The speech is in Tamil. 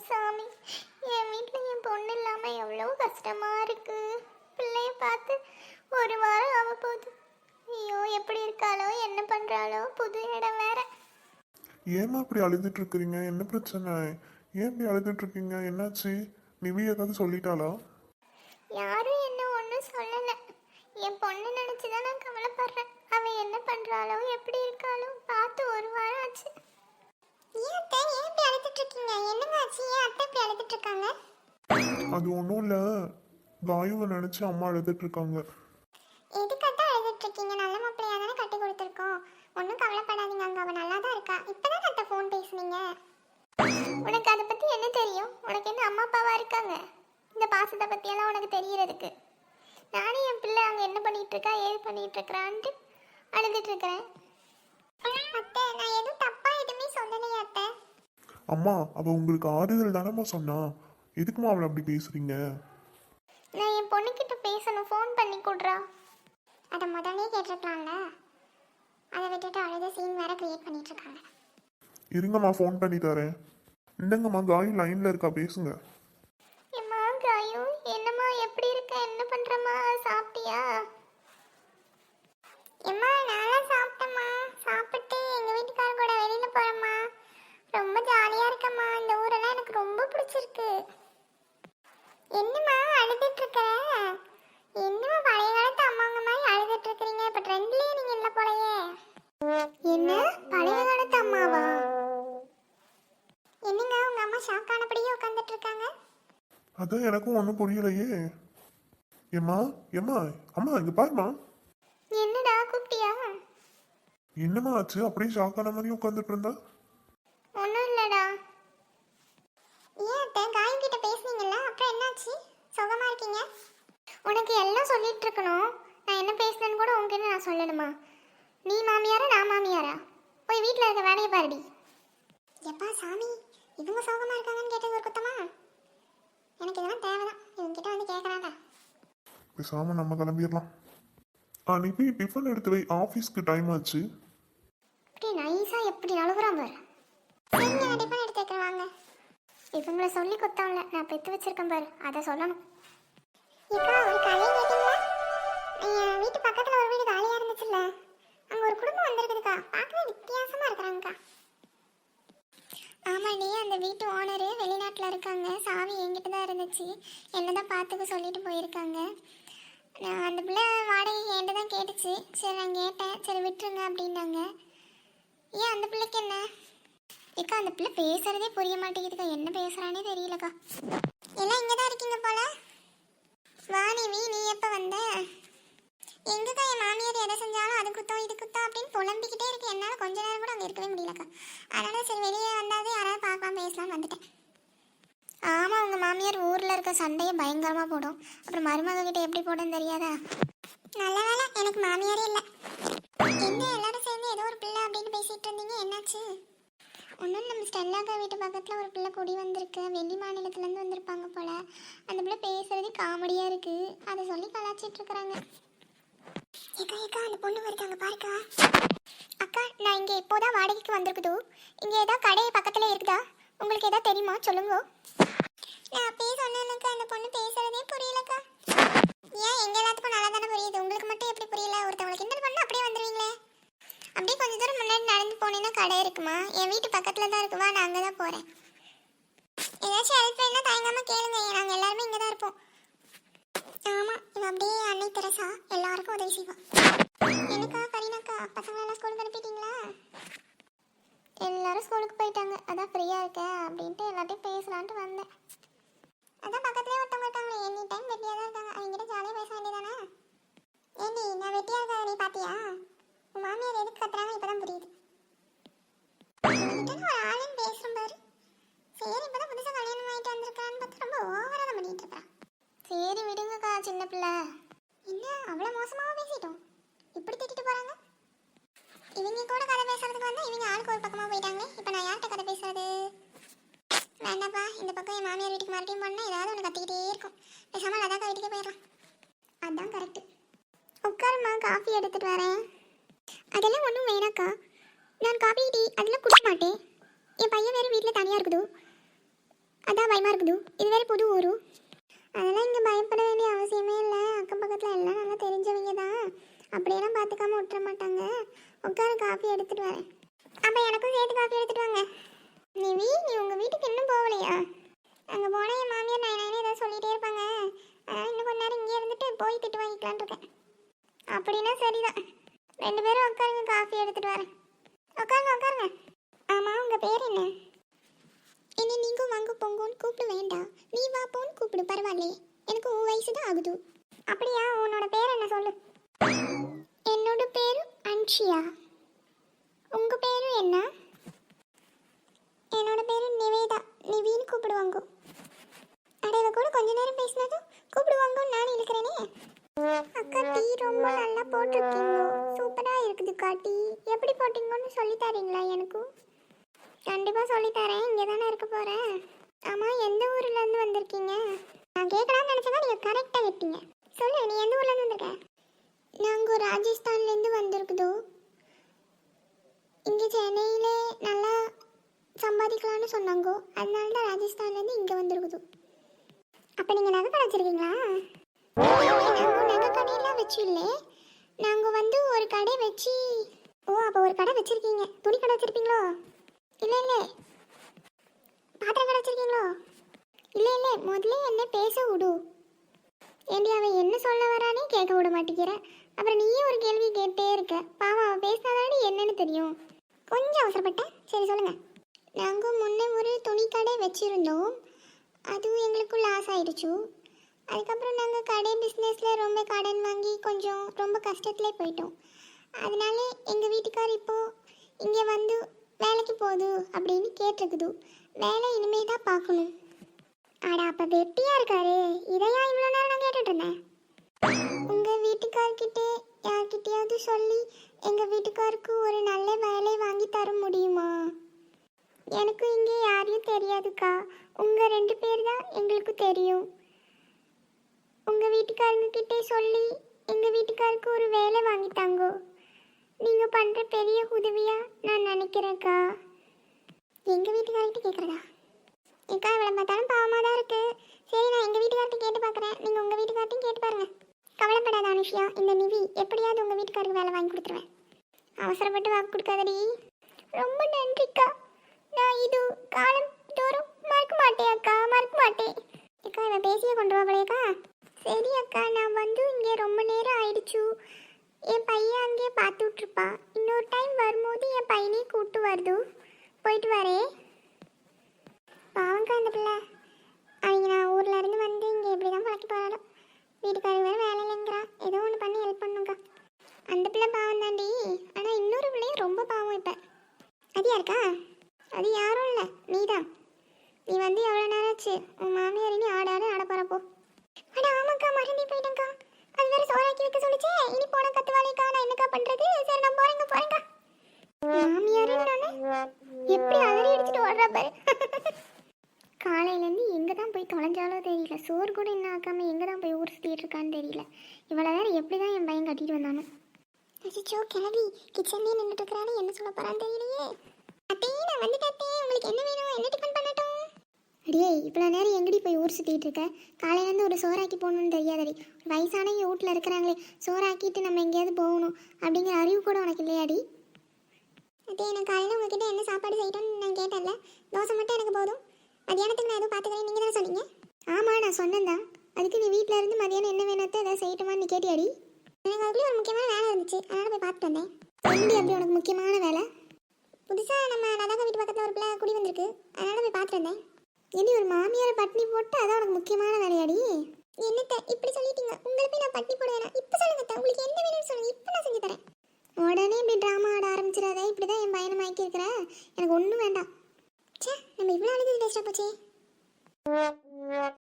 சாமி, என் வீட்டில் என் பொண்ணு இல்லாமல் எவ்வளோ கஷ்டமாக இருக்கு. பிள்ளைய பார்த்து ஒரு வாரம் ஆக போகுது. ஐயோ, எப்படி இருக்காளோ, என்ன பண்ணுறாளோ, புது இடம் வேற. ஏமா இப்படி அழுதுட்டு இருக்கிறீங்க? என்ன பிரச்சனை? ஏன் இப்படி அழுதுட்டு இருக்கீங்க? என்னாச்சு? நிவி ஏதாவது சொல்லிட்டாளா? யாரும் என்ன ஒன்றும் சொல்லலை. என் பொண்ணு நினச்சி தான் நான் கவலைப்படுறேன். அவள் என்ன பண்ணுறாளோ, எப்படி இருக்காளோ, பார்த்து ஒரு வாரம் ஆச்சு. ஏன் அத்தை, ஏன் இப்படி அழுதுட்டு இருக்கீங்க? என்னங்க ஆச்சு? ஏன் அத்தை இப்படி அழுதுட்டு இருக்காங்க? அது ஒன்றும் இல்லை, காயுவை நினச்சி அம்மா அழுதுட்டு இருக்காங்க. எதுக்கட்டா அழுதுட்டு இருக்கீங்க? நல்ல மாப்பிள்ளையா தானே கட்டி கொடுத்துருக்கோம். ஒன்றும் கவலைப்படாதீங்க, அங்கே அவள் நல்லா தான் இருக்கா. இப்போதான் அத்தை ஃபோன் பேசுனீங்க. உனக்கு அதை பற்றி என்ன தெரியும்? உனக்கு என்ன அம்மா அப்பாவா இருக்காங்க? இந்த பாசத்தை பற்றியெல்லாம் உனக்கு தெரியறதுக்கு. நானே என் பிள்ளை அங்கே என்ன பண்ணிட்டு இருக்கா, ஏது பண்ணிட்டு இருக்கிறான்ட்டு அழுதுட்டு இருக்கிறேன். அத்தை, நான் எதுவும் தப்பா எதுவுமே சொல்லலையே அத்தை. அம்மா, அவள் உங்களுக்கு ஆறுதல் தானம்மா சொன்னா. எதுக்குமா அவளை அப்படி பேசுறீங்க? நான் என் பொண்ணுக்கிட்ட பேசணும், ஃபோன் பண்ணி கொடுறா. அதை முதல்ல கேட்டிருக்கலாம்ல. அதை விட்டுட்டு அழுத சீன் வேற கிரியேட் பண்ணிட்டு இருக்காங்க. இருங்கம்மா, ஃபோன் பண்ணி தரேன். இந்தங்கம்மா, காயு லைனில் இருக்கா, பேசுங்க. ஏம்மா காயு, என்னம்மா, எப்படி இருக்க? என்ன பண்றம்மா? சாப்பிட்டியா? ஏம்மா, நல்லா சாப்பிட்டேம்மா. சாப்பிட்டு எங்க வீட்டுக்கார கூட வெளியில போறேம்மா. ரொம்ப ஜாலியா இருக்கம்மா. இந்த ஊரெல்லாம் எனக்கு ரொம்ப பிடிச்சிருக்கு. என்னம்மா அழுதுட்டு இருக்க? என்னம்மா பழைய காலத்து அம்மாங்க மாதிரி அழுதுட்டு இருக்கிறீங்க? இப்ப ட்ரெண்ட்லயே நீங்க இல்ல போலயே. என்ன பழைய காலத்து அம்மாவா? என்னங்க உங்க அம்மா ஷாக் ஆனபடியே உட்காந்துட்டு இருக்காங்க? அதான் எனக்கும் ஒன்றும் புரியலையே. ஏம்மா, ஏம்மா, அம்மா இங்கே பாருமா. என்னடா, கூப்பிட்டியா? என்னம்மா ஆச்சு? அப்படியே ஷாக் ஆன மாதிரி உட்காந்துட்டு இருந்தா. ஒன்றும் இல்லடா. ஏன் அத்தை, காயம் கிட்ட பேசுனீங்கல்ல, அப்புறம் என்னாச்சு? சுகமா இருக்கீங்க? உனக்கு எல்லாம் சொல்லிட்டு இருக்கணும். நான் என்ன பேசுனேன்னு கூட உங்ககிட்ட நான் சொல்லணுமா? நீ மாமியாரா, நான் மாமியாரா? போய் வீட்டில் இருக்க வேலையை பாருடி. எப்பா சாமி, இவங்க சோகமா இருக்காங்கன்னு கேட்டது ஒரு குத்தமா? எனக்கு இதெல்லாம் தேவைதான். இவங்கிட்ட வந்து கேட்கறாடா. பேசாம நம்ம கிளம்பிடலாம். நீ போய் டிஃபன் எடுத்து வை, ஆஃபீஸ்க்கு டைம் ஆச்சு. இப்படி நைஸா எப்படி அழுகுறான் பாரு. சரிங்க, நான் டிஃபன் எடுத்து வைக்கிறேன் வாங்க. இவங்கள சொல்லி குத்தம்ல, நான் பெற்று வச்சிருக்கேன் பாரு, அதை சொல்லணும். இப்போ ஒரு கதையை கேட்டீங்களா? என் வீட்டு பக்கத்தில் ஒரு வீடு காலியாக இருந்துச்சுல்ல, அங்கே ஒரு குடும்பம் வந்திருக்குதுக்கா. பார்க்கவே வித்தியாசமாக இருக்கிறாங்கக்கா. ஆமாடி, அந்த வீட்டு ஓனரு வெளிநாட்டில் இருக்காங்க. சாவி என்கிட்ட தான் இருந்துச்சு. என்ன தான் பார்த்துக்க சொல்லிட்டு போயிருக்காங்க. நான் அந்த பிள்ளை வாடகை என்கிட்ட தான் கேட்டுச்சு. சரி, நான் கேட்டேன். சரி விட்டுருங்க அப்படின்னாங்க. ஏன் அந்த பிள்ளைக்கு என்ன? ஏக்கா, அந்த பிள்ளை பேசுறதே புரிய மாட்டேங்குதுக்கா. என்ன பேசுறானே தெரியலக்கா. எல்லாம் இங்கே தான் இருக்கீங்க போல. வா நிவி, நீ எப்போ வந்த? எங்கக்கா என் மாமியார் எதை செஞ்சாலும் அது குத்தம் இது குத்தம் அப்படின்னு புலம்பிக்கிட்டே இருக்கு. என்னால் கொஞ்ச நேரம் கூட அங்கே இருக்கவே முடியலக்கா. அதனால சரி வெளியே வந்தாலே யாராவது பார்க்கலாம் பேசலாம்னு வந்துட்டேன். ஆமாம், உங்கள் மாமியார் ஊரில் இருக்க சண்டையை பயங்கரமாக போடும். அப்புறம் மருமக கிட்ட எப்படி போடுன்னு தெரியாதா? நல்ல வேலை எனக்கு மாமியாரே இல்லை. என்ன எல்லாரும் சேர்ந்து ஏதோ ஒரு பிள்ளை அப்படின்னு பேசிகிட்டு இருந்தீங்க, என்னாச்சு? ஒன்றும் நம்ம ஸ்டெல்லாக்கா வீட்டு பக்கத்தில் ஒரு பிள்ளை குடி வந்திருக்கு. வெளி மாநிலத்துலேருந்து வந்திருப்பாங்க போல். அந்த பிள்ளை பேசுறது காமெடியாக இருக்குது. அதை சொல்லி கலாச்சிட்டு இருக்கிறாங்க. ஏக்கா ஏக்கா, அந்த பொண்ணு வருதாங்க பாருக்கா. அக்கா, நான் இங்கே இப்போதான் வாடகைக்கு வந்திருக்குது. இங்கே ஏதாவது கடை பக்கத்தில் இருக்குதா? உங்களுக்கு ஏதாவது தெரியுமா? சொல்லுங்க. நான் அப்பயே சொன்னேன்க்கா, அந்த பொண்ணு பேசுறதே புரியலக்கா. ஏன், எங்க எல்லாத்துக்கும் நல்லா தானே புரியுது, உங்களுக்கு மட்டும் எப்படி புரியல? ஒருத்தவங்களுக்கு கிண்டல் பண்ணா அப்படியே வந்துடுவீங்களே. அப்படியே கொஞ்ச தூரம் முன்னாடி நடந்து போனேன்னா கடை இருக்குமா? என் வீட்டு பக்கத்தில் தான் இருக்குவா, நான் அங்கே தான் போகிறேன். ஏதாச்சும் ஹெல்ப் வேணா தயங்காமல் கேளுங்க, நாங்கள் எல்லாருமே இங்கே தான் இருப்போம். ஆமாம், இவன் அப்படியே அன்னை தெரசா, எல்லாருக்கும் உதவி செய்வான். எனக்கா கரீனாக்கா, பசங்களெல்லாம் ஸ்கூலுக்கு அனுப்பிட்டீங்களா? எல்லாரும் ஸ்கூலுக்கு போயிட்டாங்க. அதான் ஃப்ரீயாக இருக்கேன் அப்படின்ட்டு எல்லாத்தையும் பேசலான்ட்டு வந்தேன். அதான் பக்கத்துலேயே ஒருத்தவங்க இருக்காங்களே, எனி டைம் வெட்டியாக தான் இருக்காங்க. அவங்ககிட்ட ஜாலியாக பேச வேண்டியதானே? ஏண்டி, நான் வெட்டியாக இருக்காத நீ பார்த்தியா? உன் மாமியார் எதுக்கு கத்துறாங்க இப்போ தான் புரியுது. ஒரு ஆளுன்னு பேசுகிறேன் பாரு. சரி, இப்போ தான் புதுசாக கல்யாணம் ஆகிட்டு வந்திருக்கான்னு பார்த்தா ரொம்ப ஓவராக தான் பண்ணிட்டு இருக்கான். சரி விடுங்கக்கா, சின்ன பிள்ளை. என்ன அவ்வளோ மோசமாக பேசிட்டோம்? இப்படி திட்டிட்டு போகிறாங்க. இவங்க கூட கதை பேசுறதுக்கு வந்து இவங்க ஆளுக்கு ஒரு பக்கமாக போயிட்டாங்களே. இப்போ நான் யார்கிட்ட கதை பேசுறது? வேண்டாப்பா, இந்த பக்கம் என் மாமியார் வீட்டுக்கு மறுபடியும் போனால் ஏதாவது ஒன்று கத்திக்கிட்டே இருக்கும். பேசாமல் அதாக்கா வீட்டுக்கே போயிடலாம். அதுதான் கரெக்டு. உட்காருமா, காஃபி எடுத்துகிட்டு வரேன். அதெல்லாம் ஒன்றும் வேணாக்கா. நான் காஃபி டீ அதெல்லாம் குடிக்க மாட்டேன். என் பையன் வேறு வீட்டில் தனியாக இருக்குது. அதான் பயமாக இருக்குது. இது வேறு புது ஊரு. அதெல்லாம் இங்கே பயப்பட வேண்டிய அவசியமே இல்லை. அக்கம் பக்கத்தில் எல்லாம் நல்லா தெரிஞ்சவங்க தான். அப்படியெல்லாம் பார்த்துக்காம விட்டுற மாட்டாங்க. உட்கார காஃபி எடுத்துகிட்டு வரேன். அப்போ எனக்கும் சேர்த்து காஃபி எடுத்துகிட்டு வாங்க. நீ உங்கள் வீட்டுக்கு இன்னும் போகலையா? அங்கே போனால் என் மாமியார் நான் ஏதாவது சொல்லிகிட்டே இருப்பாங்க. அதனால் இன்னும் கொஞ்ச நேரம் இங்கே இருந்துட்டு போய் திட்டு வாங்கிக்கலான் இருக்கேன். அப்படின்னா சரிதான். 2 பேரும் உட்காருங்க, காஃபி எடுத்துகிட்டு வரேன். உட்காருங்க. ஆமாம், உங்கள் பேர் என்ன? என்ன நீங்கள் வாங்க போங்கன்னு கூப்பிட வேண்டாம். நீ வா போன்னு கூப்பிடு, பரவாயில்லையே. எனக்கு உன் வயசு தான் ஆகுது. அப்படியா? உன்னோட பேர் என்ன சொல்லு. என்னோட பேர் அன்ஷியா. உங்கள் பேரும் என்ன? என்னோட பேர் நிவேதா. நிவின்னு கூப்பிடுவாங்க. அடையவ கூட கொஞ்ச நேரம் பேசினதும் கூப்பிடுவாங்கன்னு நான் இருக்கிறேனே. அக்கா டீ ரொம்ப நல்லா போட்டிருக்கீங்க. சூப்பராக இருக்குதுக்கா டீ. எப்படி போட்டிங்கன்னு சொல்லி தரீங்களா எனக்கும்? கண்டிப்பாக சொல்லித்தரேன். இங்கே தானே இருக்க போகிறேன். ஆமாம், எந்த ஊர்லேருந்து வந்திருக்கீங்க? நான் கேட்கலான்னு நினச்சேன்னா நீங்கள் கரெக்டாக கேட்டீங்க. சொல்லு, நீ எந்த ஊர்லேருந்து வந்திருக்க? நாங்கள் ராஜஸ்தான்லேருந்து வந்திருக்குதோ. இங்கே சென்னையிலே நல்லா சம்பாதிக்கலான்னு சொன்னாங்கோ. அதனால தான் ராஜஸ்தான்லேருந்து இங்கே வந்திருக்குது. அப்போ நீங்கள் நகை கடை வச்சுருக்கீங்களா? நாங்கள் நகை கடையெல்லாம் வச்சு இல்லை. நாங்கள் வந்து ஒரு கடை வச்சு. ஓ, அப்போ ஒரு கடை வச்சுருக்கீங்க. துணி கடை வச்சுருப்பீங்களோ? இல்லை. பாத்திரம் கடை வச்சுருக்கீங்களோ? இல்லை. முதல்ல என்ன பேச விடு. ஏண்டி அவன் என்ன சொல்ல வரானே கேட்க விட மாட்டேங்கிற. அப்புறம் நீயே ஒரு கேள்வி கேட்டே இருக்க. பாவம், அவன் பேசினாதானே என்னன்னு தெரியும். கொஞ்சம் அவசரப்பட்டேன். சரி சொல்லுங்கள். நாங்கள் முன்னே ஒரு துணி கடை வச்சுருந்தோம். அதுவும் எங்களுக்கு லாஸ் ஆயிடுச்சு. அதுக்கப்புறம் நாங்கள் கடை பிஸ்னஸில் ரொம்ப கடன் வாங்கி கொஞ்சம் ரொம்ப கஷ்டத்துலேயே போயிட்டோம். அதனால எங்கள் வீட்டுக்கார் இப்போது இங்கே வந்து வேலைக்கு போகுது அப்படின்னு கேட்டிருக்குது. வேலை இனிமே தான் பார்க்கணும். ஆடா, அப்போ வெட்டியாக இருக்காரு. இதையா இவ்வளோ நேரம் நான் கேட்டுட்டு இருந்தேன். உங்கள் வீட்டுக்கார்கிட்ட யார்கிட்டையாவது சொல்லி எங்கள் வீட்டுக்காருக்கு ஒரு நல்ல வேலை வாங்கி தர முடியுமா? எனக்கு இங்கே யாரையும் தெரியாதுக்கா. உங்கள் 2 பேர் தான் எங்களுக்கு தெரியும். உங்கள் வீட்டுக்காரங்கிட்டே சொல்லி எங்கள் வீட்டுக்காருக்கு ஒரு வேலை வாங்கித்தாங்கோ. நீங்கள் பண்ணுற பெரிய உதவியாக நான் நினைக்கிறேன்க்கா. எங்கள் வீட்டுக்கார்கிட்ட கேட்குறதா? ஏக்கா, இவ்வளோ பார்த்தாலும் பாவமாக தான் இருக்குது. சரி, நான் எங்கள் வீட்டுக்கார்ட்ட கேட்டு பார்க்குறேன். நீங்கள் உங்கள் வீட்டுக்கார்ட்டையும் கேட்டு பாருங்கள். கவலைப்படாத அனுஷியா. இந்த நிவி எப்படியாவது உங்கள் வீட்டுக்காருக்கு வேலை வாங்கி கொடுத்துருவேன். அவசரப்பட்டு வாக்கு கொடுக்காதடி. ரொம்ப நன்றிக்கா. நான் இது காலம் தோறும் மறக்க மாட்டேன் அக்கா, மறக்க மாட்டேன். அக்கா, இவன் பேசியே கொண்டு வாங்களேக்கா. சரி அக்கா, நான் வந்து இங்கே ரொம்ப நேரம் ஆயிடுச்சு. என் பையன் அங்கேயே பார்த்து விட்ருப்பா. இன்னொரு டைம் வரும்போது என் பையனே கூப்பிட்டு வருது. போயிட்டு வரேன். பாவங்கா அந்த பிள்ளை. அவங்க நான் ஊரில் இருந்து வந்து இங்கே எப்படி தான் பழக்கி போகிறாளோ. வீட்டுக்காரங்க வேறு வேலை இல்லைங்கிறா. ஏதோ ஒன்று பண்ணி ஹெல்ப் பண்ணுங்கக்கா. அந்த பிள்ளை பாவம் தாண்டி. ஆனால் இன்னொரு பிள்ளையும் ரொம்ப பாவம். இப்போ அது யாருக்கா? அது யாரும் இல்லை, நீ தான். நீ வந்து எவ்வளோ நேரம் ஆச்சு? உன் மாமியார் இனி ஆட போகிறப்போ. அட ஆமாக்கா, மறந்தே போயிட்டேங்க்கா. அது வேறு சோறாக்கி வைக்க சொல்லிச்சே. இனி போன கத்துவாளிக்கா. நான் என்னக்கா பண்ணுறது? சரி, நான் போகிறேங்க்கா. மாமியார் எப்படி அலறி அடிச்சுட்டு ஓடுறா பாரு. காலையிலேருந்து எங்கே தான் போய் தொலைஞ்சாலோ தெரியல. சோறு கூட என்ன ஆக்காம எங்கே தான் போய் ஊர் சுற்றிட்டு இருக்கான்னு தெரியல. இவ்வளோ வேறு எப்படி தான் என் பையன் கட்டிட்டு வந்தானோ. அச்சோ, கிளவி கிச்சன்லேயே நின்றுட்டு இருக்கிறானே, என்ன சொல்ல போகிறான்னு தெரியலையே. அத்தையே, நான் வந்துட்டேன். உங்களுக்கு என்ன வேணும்? என்ன டிஃபன் பண்ணட்டும்? அடியே, இவ்வளோ நேரம் எங்கடி போய் ஊர் சுற்றிட்டு இருக்க? காலையிலேருந்து ஒரு சோறாக்கி போகணுன்னு தெரியாதடி. ஒரு வயசானவங்க வீட்டில் இருக்கிறாங்களே, சோறாக்கிட்டு நம்ம எங்கேயாவது போகணும் அப்படிங்கிற அறிவு கூட உனக்கு இல்லையாடி? அத்தையே, நான் காலையில் உங்ககிட்ட என்ன சாப்பாடு செய்யணும்னு நான் கேட்டேன்ல. தோசை மட்டும் எனக்கு போதும். மதியானத்துக்கு நான் எதுவும் பார்த்துக்கிறேன், நீங்கள் தானே சொன்னீங்க? ஆமாம், நான் சொன்னேன் தான். அதுக்கு நீ வீட்டில் இருந்து மதியானம் என்ன வேணாத்த எதாவது செய்யட்டுமான்னு நீ கேட்டியாடி? எனக்கு அதுக்குள்ளே ஒரு முக்கியமான வேலை இருந்துச்சு. அதனால் போய் பார்த்துட்டு வந்தேன். எப்படி அப்படி உனக்கு முக்கியமான வேலை? புதுசாக நம்ம ராதாக்கா வீட்டு பக்கத்தில் ஒரு பிள்ளை குடி வந்திருக்கு. அதனால் போய் பார்த்துட்டு வந்தேன். இனி ஒரு மாமியாரை பட்னி போட்டு அதான் உனக்கு முக்கியமான வேலையாடி? என்னத்த இப்படி சொல்லிட்டீங்க? உங்களை போய் நான் பட்னி போட வேணாம். இப்போ சொல்லுங்க, உங்களுக்கு என்ன வேணும்னு சொல்லுங்கள். இப்போ நான் செஞ்சு தரேன். உடனே இப்படி ட்ராமா ஆட ஆரம்பிச்சிடாதே. இப்படி தான் என் பையனை மாக்கி இருக்கிற. எனக்கு ஒன்றும் வேண்டாம். சே, நம்ம இவ்வளோ அழுது வேஸ்ட்டாக போச்சே.